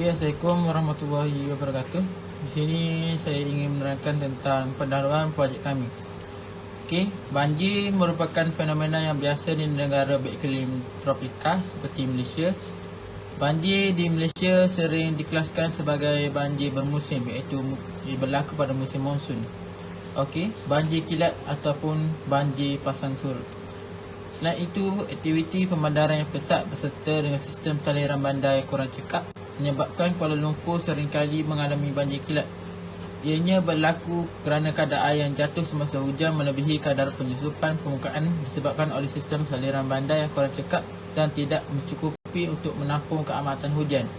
Okey, Assalamualaikum warahmatullahi wabarakatuh. Di sini saya ingin menerangkan tentang pendahuluan projek kami. Okey, banjir merupakan fenomena yang biasa di negara beriklim tropika seperti Malaysia. Banjir di Malaysia sering dikelaskan sebagai banjir bermusim, iaitu berlaku pada musim monsun. Okey, banjir kilat ataupun banjir pasang surut. Selain itu, aktiviti pembandaran yang pesat berserta dengan sistem saliran bandar yang kurang cekap menyebabkan Kuala Lumpur seringkali mengalami banjir kilat. Ianya berlaku kerana kadar air yang jatuh semasa hujan melebihi kadar penyusupan permukaan disebabkan oleh sistem saliran bandar yang kurang cekap dan tidak mencukupi untuk menampung keamatan hujan.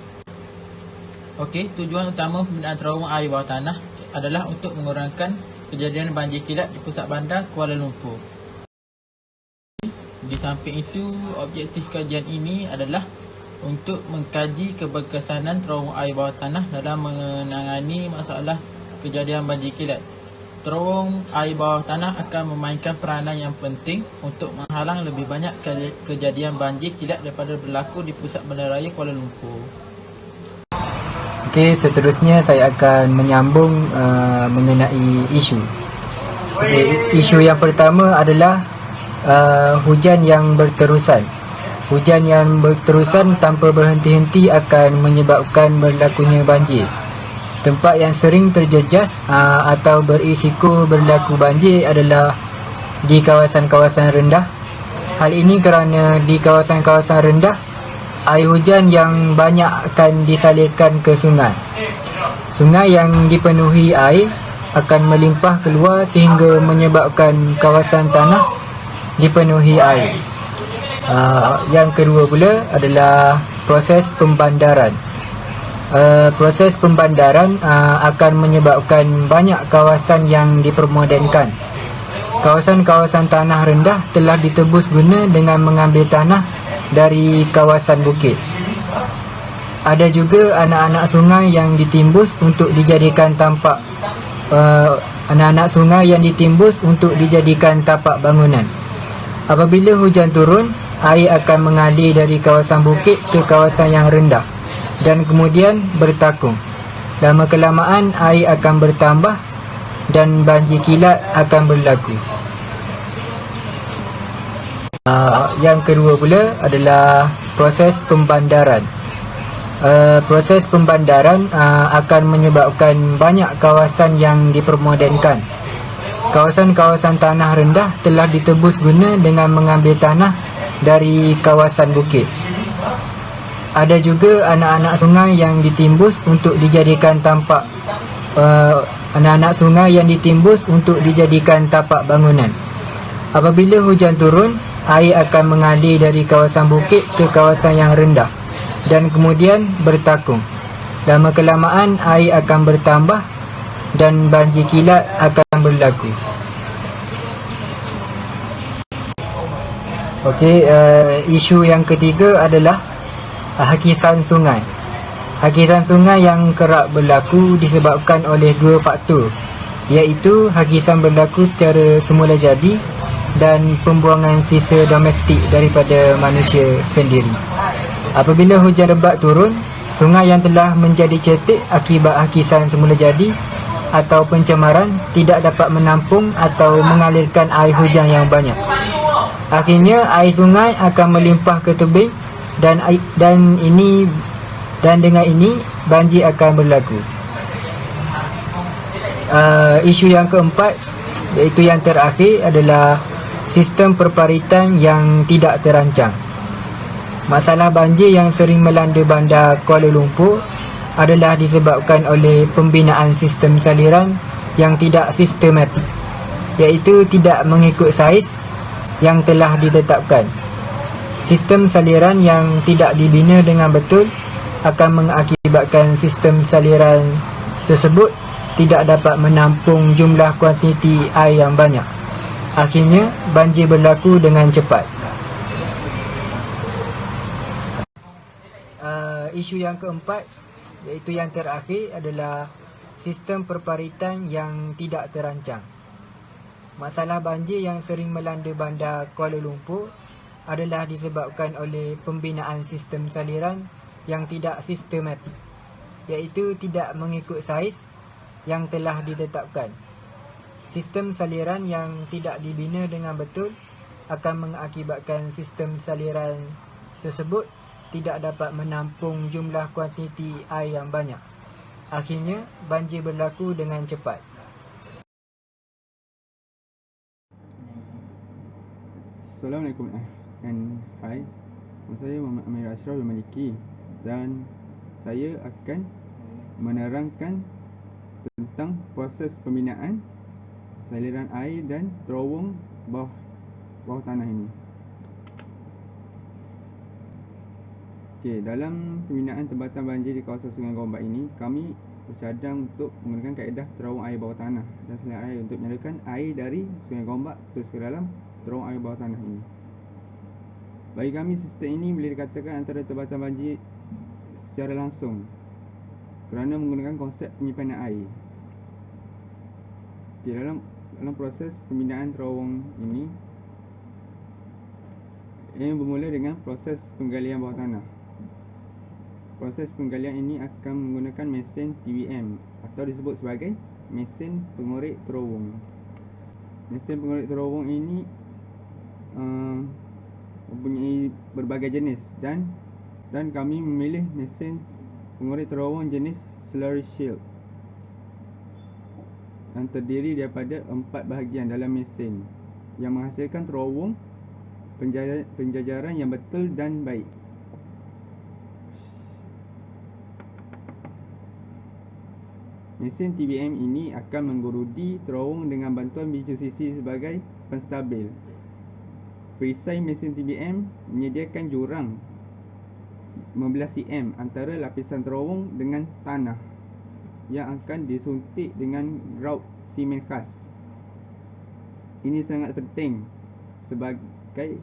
Okey, tujuan utama pembinaan terowong air bawah tanah adalah untuk mengurangkan kejadian banjir kilat di pusat bandar Kuala Lumpur. Di samping itu, objektif kajian ini adalah untuk mengkaji keberkesanan terowong air bawah tanah dalam menangani masalah kejadian banjir kilat. Terowong air bawah tanah akan memainkan peranan yang penting untuk menghalang lebih banyak kejadian banjir kilat daripada berlaku di pusat bandaraya Kuala Lumpur. Okey, seterusnya saya akan menyambung mengenai isu. Isu yang pertama adalah hujan yang berterusan. Hujan yang berterusan tanpa berhenti-henti akan menyebabkan berlakunya banjir. Tempat yang sering terjejas atau berisiko berlaku banjir adalah di kawasan-kawasan rendah. Hal ini kerana di kawasan-kawasan rendah, air hujan yang banyak akan disalurkan ke sungai. Sungai yang dipenuhi air akan melimpah keluar sehingga menyebabkan kawasan tanah dipenuhi air. Yang kedua pula adalah proses pembandaran. Proses pembandaran akan menyebabkan banyak kawasan yang dipermodenkan. Kawasan-kawasan tanah rendah telah ditebus guna dengan mengambil tanah dari kawasan bukit. Ada juga anak-anak sungai yang ditimbus untuk dijadikan tapak bangunan. Apabila hujan turun, air akan mengalir dari kawasan bukit ke kawasan yang rendah dan kemudian bertakung. Lama-kelamaan air akan bertambah dan banjir kilat akan berlaku. Yang kedua pula adalah proses pembandaran. Proses pembandaran akan menyebabkan banyak kawasan yang dipermodenkan. Kawasan-kawasan tanah rendah telah ditebus guna dengan mengambil tanah dari kawasan bukit. Ada juga anak-anak sungai yang ditimbus untuk dijadikan tapak bangunan. Apabila hujan turun, air akan mengalir dari kawasan bukit ke kawasan yang rendah dan kemudian bertakung. Lama-kelamaan air akan bertambah dan banjir kilat akan berlaku. Okey, isu yang ketiga adalah hakisan sungai. Hakisan sungai yang kerap berlaku disebabkan oleh dua faktor, iaitu hakisan berlaku secara semula jadi dan pembuangan sisa domestik daripada manusia sendiri. Apabila hujan lebat turun, sungai yang telah menjadi cetek akibat hakisan semula jadi atau pencemaran tidak dapat menampung atau mengalirkan air hujan yang banyak. Akhirnya air sungai akan melimpah ke tebing dan dengan ini banjir akan berlaku. Isu yang keempat, iaitu yang terakhir, adalah sistem perparitan yang tidak terancang. Masalah banjir yang sering melanda bandar Kuala Lumpur adalah disebabkan oleh pembinaan sistem saliran yang tidak sistematik, iaitu tidak mengikut saiz yang telah ditetapkan. Sistem saliran yang tidak dibina dengan betul akan mengakibatkan sistem saliran tersebut tidak dapat menampung jumlah kuantiti air yang banyak. Akhirnya banjir berlaku dengan cepat. Isu yang keempat, iaitu yang terakhir, adalah sistem perparitan yang tidak terancang. Masalah banjir yang sering melanda bandar Kuala Lumpur adalah disebabkan oleh pembinaan sistem saliran yang tidak sistematik, iaitu tidak mengikut saiz yang telah ditetapkan. Sistem saliran yang tidak dibina dengan betul akan mengakibatkan sistem saliran tersebut tidak dapat menampung jumlah kuantiti air yang banyak. Akhirnya, banjir berlaku dengan cepat. Assalamualaikum and hai. Saya Muhammad Amir Ashraf bin Maliki dan saya akan menerangkan tentang proses pembinaan saliran air dan terowong bawah tanah ini. Okey, dalam pembinaan tempatan banjir di kawasan Sungai Gombak ini, kami bercadang untuk menggunakan kaedah terowong air bawah tanah dan saliran air untuk menyalurkan air dari Sungai Gombak terus ke dalam terowong air bawah tanah ini. Bagi kami, sistem ini boleh dikatakan antara tempatan banjir secara langsung kerana menggunakan konsep penyimpanan air. Okay, dalam proses pembinaan terowong ini bermula dengan proses penggalian bawah tanah. Proses penggalian ini akan menggunakan mesin TBM atau disebut sebagai mesin pengorek terowong. Mesin pengorek terowong ini mempunyai berbagai jenis dan kami memilih mesin pengorek terowong jenis slurry shield yang terdiri daripada 4 bahagian dalam mesin yang menghasilkan terowong penjajaran yang betul dan baik. Mesin TBM ini akan menggerudi terowong dengan bantuan biju sisi sebagai penstabil. Perisai mesin TBM menyediakan jurang 15 cm antara lapisan terowong dengan tanah yang akan disuntik dengan grout simen khas. Ini sangat penting sebagai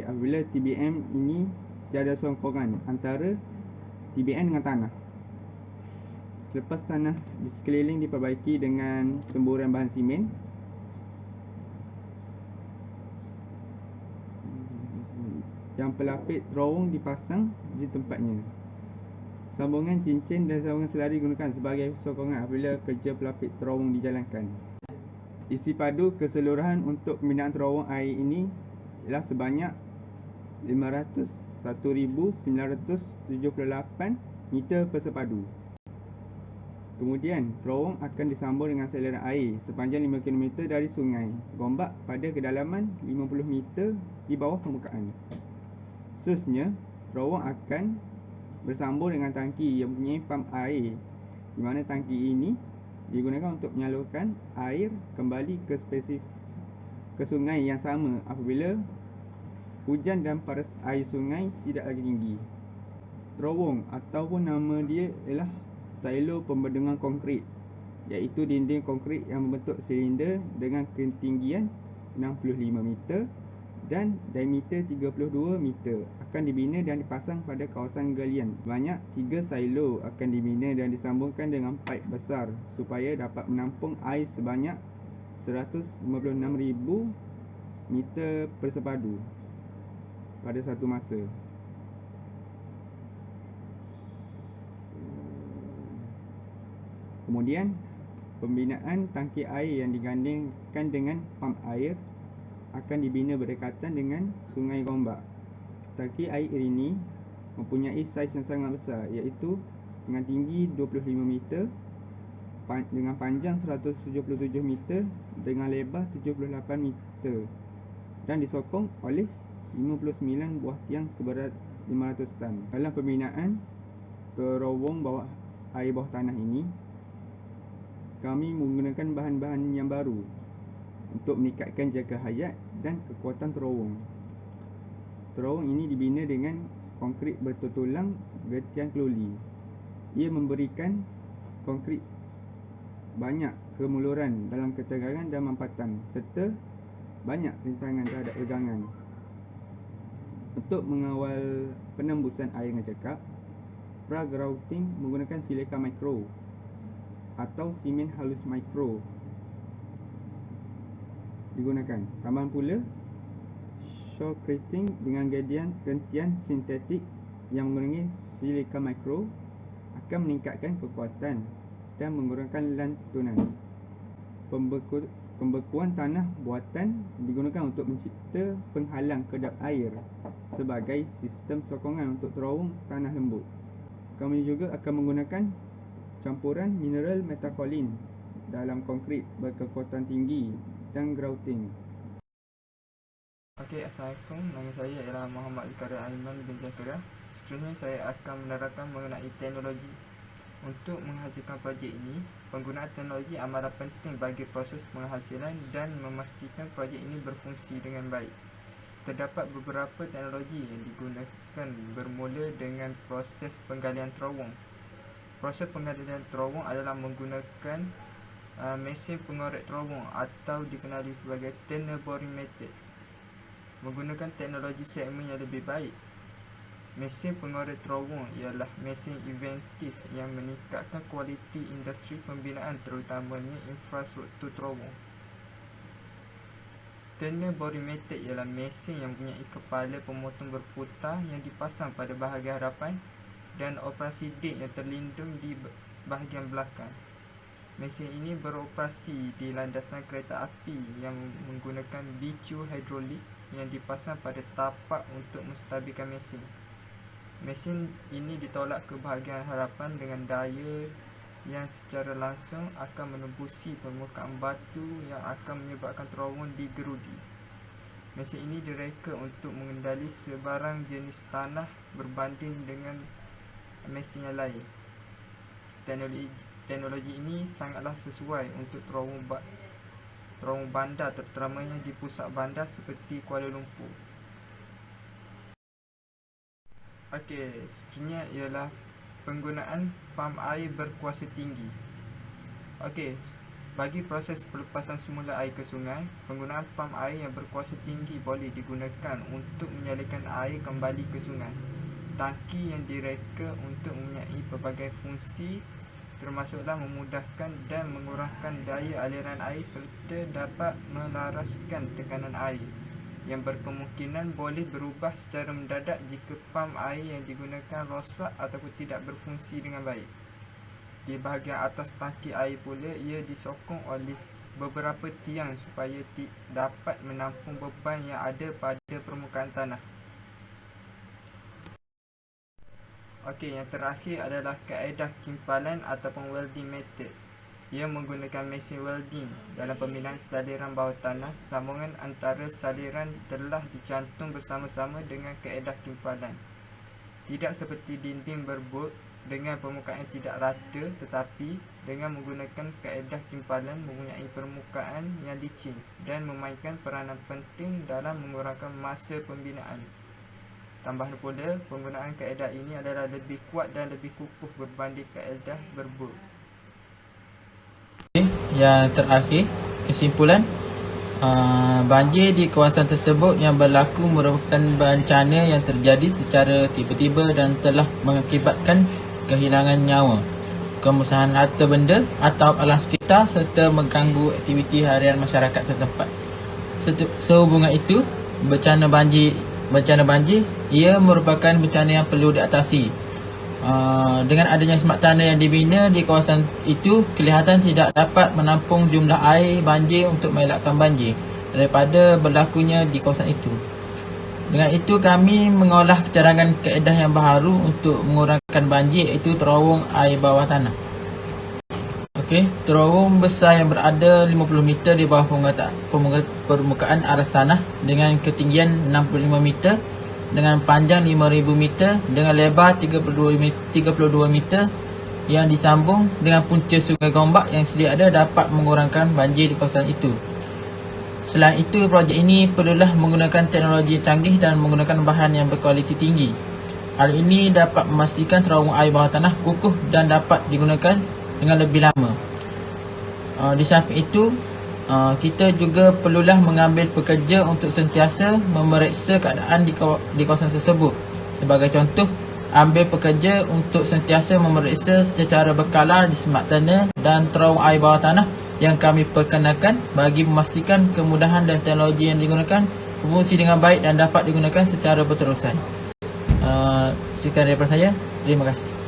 apabila TBM ini tiada songkongan antara TBM dengan tanah. Selepas tanah di sekeliling diperbaiki dengan semburan bahan simen, yang pelapik terowong dipasang di tempatnya. Sambungan cincin dan sambungan selari digunakan sebagai sokongan apabila kerja pelapik terowong dijalankan. Isi padu keseluruhan untuk pembinaan terowong air ini ialah sebanyak 501,978 meter persepadu. Kemudian, terowong akan disambung dengan saliran air sepanjang 5 km dari Sungai Gombak pada kedalaman 50 meter di bawah permukaan. Seterusnya, terowong akan bersambung dengan tangki yang mempunyai pam air, di mana tangki ini digunakan untuk menyalurkan air kembali ke sungai yang sama apabila hujan dan paras air sungai tidak lagi tinggi. Terowong ataupun nama dia ialah silo pembendengan konkrit, iaitu dinding konkrit yang membentuk silinder dengan ketinggian 65 meter dan diameter 32 meter akan dibina dan dipasang pada kawasan galian. Banyak 3 silo akan dibina dan disambungkan dengan paip besar supaya dapat menampung air sebanyak 156,000 meter persepadu pada satu masa. Kemudian, pembinaan tangki air yang digandingkan dengan pam air akan dibina berdekatan dengan Sungai Gombak. Tangki air ini mempunyai saiz yang sangat besar, iaitu dengan tinggi 25 meter, dengan panjang 177 meter, dengan lebar 78 meter dan disokong oleh 59 buah tiang seberat 500 tan. Dalam pembinaan terowong air bawah tanah ini, kami menggunakan bahan-bahan yang baru untuk meningkatkan jaga hayat dan kekuatan terowong. Terowong ini dibina dengan konkrit bertulang getian kloli. Ia memberikan konkrit banyak kemuluran dalam ketegangan dan mampatan serta banyak rintangan terhadap regangan. Untuk mengawal penembusan air dengan cekap, pra-grouting menggunakan silika mikro atau simen halus mikro digunakan. Tambahan pula shotcreting dengan gentian sintetik yang menggunakan silika mikro akan meningkatkan kekuatan dan mengurangkan lantunan. Pembekuan tanah buatan digunakan untuk mencipta penghalang kedap air sebagai sistem sokongan untuk terowong tanah lembut. Kami juga akan menggunakan campuran mineral metakolin dalam konkrit berkekuatan tinggi dan grouting. Okey, Assalamualaikum. Nama saya ialah Muhammad Zakaria Aiman bin Zakaria. Seterusnya saya akan menerangkan mengenai teknologi. Untuk menghasilkan projek ini, penggunaan teknologi amat penting bagi proses penghasilan dan memastikan projek ini berfungsi dengan baik. Terdapat beberapa teknologi yang digunakan bermula dengan proses penggalian terowong. Proses penggalian terowong adalah menggunakan mesin pengorek terowong atau dikenali sebagai tunnel boring method. Menggunakan teknologi segmen yang lebih baik, mesin pengorek terowong ialah mesin inventif yang meningkatkan kualiti industri pembinaan terutamanya infrastruktur terowong. Tunnel boring method ialah mesin yang mempunyai kepala pemotong berputar yang dipasang pada bahagian hadapan dan operasi dek yang terlindung di bahagian belakang. Mesin ini beroperasi di landasan kereta api yang menggunakan bicu hidrolik yang dipasang pada tapak untuk menstabilkan mesin. Mesin ini ditolak ke bahagian hadapan dengan daya yang secara langsung akan menembusi permukaan batu yang akan menyebabkan terowong digerudi. Mesin ini direka untuk mengendali sebarang jenis tanah berbanding dengan mesin yang lain. Teknologi ini sangatlah sesuai untuk terowong bandar, terutamanya di pusat bandar seperti Kuala Lumpur. Okey, seterusnya ialah penggunaan pam air berkuasa tinggi. Okey, bagi proses pelepasan semula air ke sungai, penggunaan pam air yang berkuasa tinggi boleh digunakan untuk menyalurkan air kembali ke sungai. Tangki yang direka untuk mempunyai pelbagai fungsi termasuklah memudahkan dan mengurangkan daya aliran air serta dapat melaraskan tekanan air yang berkemungkinan boleh berubah secara mendadak jika pam air yang digunakan rosak ataupun tidak berfungsi dengan baik. Di bahagian atas tangki air pula ia disokong oleh beberapa tiang supaya dapat menampung beban yang ada pada permukaan tanah. Okey, yang terakhir adalah kaedah kimpalan ataupun welding method. Ia menggunakan mesin welding dalam pembinaan saliran bawah tanah. Sambungan antara saliran telah dicantum bersama-sama dengan kaedah kimpalan. Tidak seperti dinding berbut dengan permukaan yang tidak rata, tetapi dengan menggunakan kaedah kimpalan mempunyai permukaan yang licin dan memainkan peranan penting dalam mengurangkan masa pembinaan. Tambahan pula, penggunaan kaedah ini adalah lebih kuat dan lebih kukuh berbanding kaedah berbut. Yang terakhir, kesimpulan, banjir di kawasan tersebut yang berlaku merupakan bencana yang terjadi secara tiba-tiba dan telah mengakibatkan kehilangan nyawa, kemusnahan harta benda atau alam sekitar serta mengganggu aktiviti harian masyarakat setempat. Sehubungan itu, bencana banjir ia merupakan bencana yang perlu diatasi. Dengan adanya semak tanah yang dibina di kawasan itu, kelihatan tidak dapat menampung jumlah air banjir untuk mengelakkan banjir daripada berlakunya di kawasan itu. Dengan itu, kami mengolah cadangan kaedah yang baharu untuk mengurangkan banjir, iaitu terowong air bawah tanah. Okey, terowong besar yang berada 50 meter di bawah permukaan aras tanah dengan ketinggian 65 meter dengan panjang 5,000 meter dengan lebar 32 meter yang disambung dengan punca Sungai Gombak yang sedia ada dapat mengurangkan banjir di kawasan itu. Selain itu, projek ini perlulah menggunakan teknologi canggih dan menggunakan bahan yang berkualiti tinggi. Hal ini dapat memastikan terowong air bawah tanah kukuh dan dapat digunakan dengan lebih lama. Di samping itu, kita juga perlulah mengambil pekerja untuk sentiasa memeriksa keadaan di kawasan tersebut. Sebagai contoh, ambil pekerja untuk sentiasa memeriksa secara berkala di semak tanah dan terowong air bawah tanah yang kami perkenalkan bagi memastikan kemudahan dan teknologi yang digunakan berfungsi dengan baik dan dapat digunakan secara berterusan. Sekian daripada saya. Terima kasih.